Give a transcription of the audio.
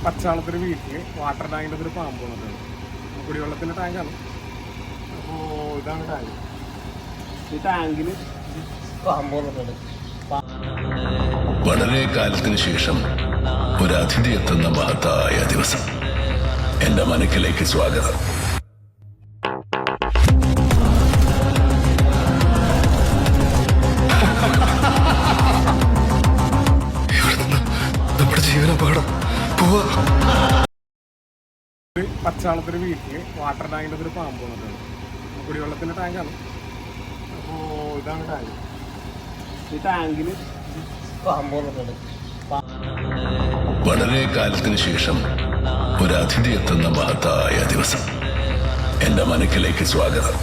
പച്ചാളത്തൊരു വീട്ടിൽ വാട്ടർ ടാങ്കിൻ്റെ ഒരു പാമ്പ് വന്നിട്ടുണ്ട്. കുടിവെള്ളത്തിൻ്റെ ടാങ്കാണ്. അപ്പോൾ ഇതാണ് ടാങ്ക്. ഈ ടാങ്കിൽ പാമ്പ് വന്നിട്ടുണ്ട്. വളരെ കാലത്തിന് ശേഷം ഒരു അതിഥി എത്തുന്ന മഹത്തായ ദിവസം. എന്റെ മനക്കിലേക്ക് സ്വാഗതം. നമ്മുടെ ജീവനപകടം പോവാ. പച്ചാളത്തൊരു വീട്ടിൽ വാട്ടർ ടാങ്കിൻ്റെ ഒരു പാമ്പ് വന്നിട്ടുണ്ട്. കുടിവെള്ളത്തിൻ്റെ ടാങ്കാണ്. അപ്പോൾ ഇതാണ് ടാങ്ക്. ഈ ടാങ്കിൽ പാമ്പ് വന്നിട്ടുണ്ട്. വളരെ കാലത്തിന് ശേഷം ഒരു അതിഥി എത്തുന്ന മഹത്തായ ദിവസം. എന്റെ മനക്കിലേക്ക് സ്വാഗതം.